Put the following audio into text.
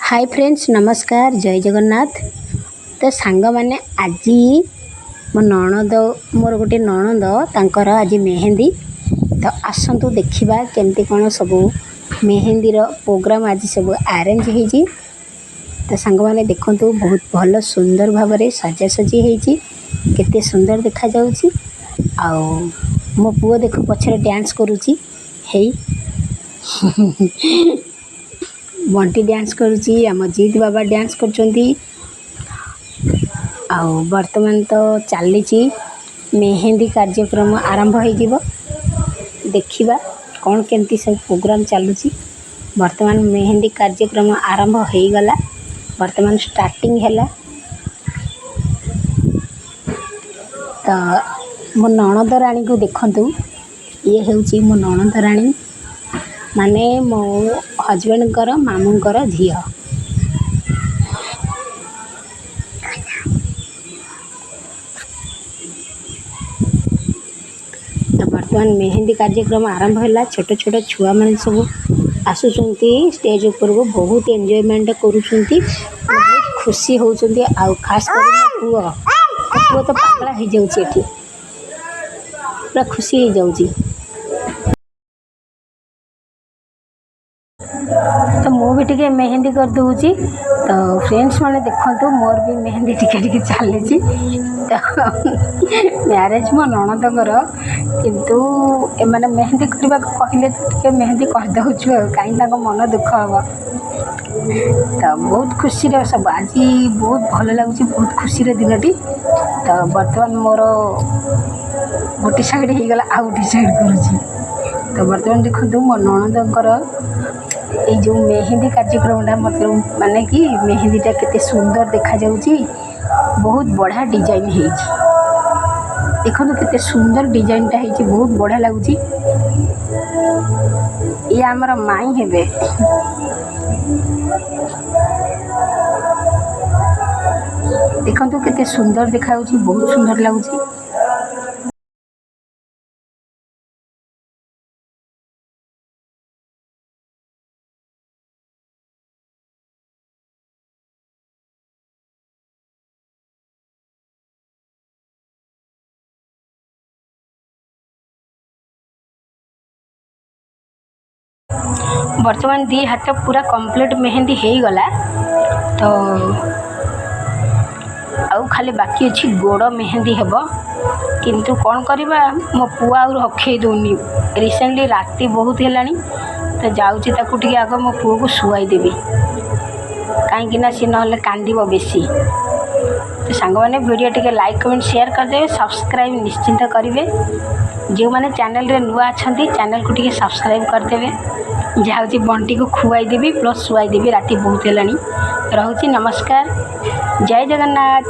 Hi friends नमस्कार जय जगन्नाथ। तो सांग मैंने आज मो नणद मोर गोटे नणद तांकर आज मेहंदी तो आसतु देखा केमती कौन सब मेहंदीर प्रोग्राम आज सब अरेंज होती। तो सांग मैंने देखु बहुत भल सुंदर भाव सजासजी होती केते सुंदर देखा जाउची। आउ मो पुओ देख पछरे डांस करुची हेई बंटी डांस करुची आम जीत बाबा डांस करचंती। आउ वर्तमान तो चली मेहंदी कार्यक्रम आरंभ हो देखा कौन केमती सब प्रोग्राम चलुची। वर्तमान मेहंदी कार्यक्रम आरंभ हो गला वर्तमान स्टार्टिंग है। तो मो नणद राणी को देखंतु ये हेउची मो नणद राणी माने मो हजबैंड मामूंकर झी। तो वर्तमान मेहंदी कार्यक्रम आरंभ है। छोट छोट छुआ मैंने सब आसुचंती स्टेज ऊपर को बहुत एंजॉयमेंट करुचंती बहुत खुशी होचंती। आउ खास कर पुओ पुओ तो पागला हो जाउची एठी पूरा खुशी हो जाउची। तो मु भी टिके मेहंदी कर दूची। तो फ्रेंड्स मैंने देखो मोर भी मेहंदी टिके टिके चली। तो मैरेज मो नणदर किंतु एमाने मेहंदी करने कहले टिके मेहंदी कर दउछु कहीं मन दुख हम। तो बहुत खुशी सब आज बहुत भल लगुच बहुत खुशी दिनटी। तो बर्तमान मोर गोटे साइड हो गला आ गोटे साइड करुची। तो बर्तमान देखो मो नणदर ये जो मेहंदी कार्यक्रमटा मतलब माने कि मेहंदीटा केते सुंदर देखा जाउची बहुत बढ़िया डिजाइन देखो केते सुंदर डिजाइनटा है बहुत बढ़िया लगुची। ये आमर माई हेबे देखो केते सुंदर देखा बहुत सुंदर लगुची। वर्तमान दी हाथ पूरा कंप्लीट मेहंदी हो गला। तो आउ खाली बाकी अच्छी गोड़ मेहंदी हेब किंतु कौन करवा मो पुआ आउ रखे दौनी रिसेंटली राति बहुत है। तो जाऊँगी ताकू आग मो पुओ को शुआई देवी कहीं सी ना कांदिब बेसी। तो सांग मैंने वीडियो टिके लाइक कमेंट शेयर करदे सब्सक्राइब निश्चिंत करेंगे। जो मैंने चैनल रे नुआ अच्छा चैनल को टिके सब्सक्राइब करदे जाऊँगी बंटी को खुआई देवी प्लस शुआई देवी राति बहुत है। रोची नमस्कार जय जगन्नाथ।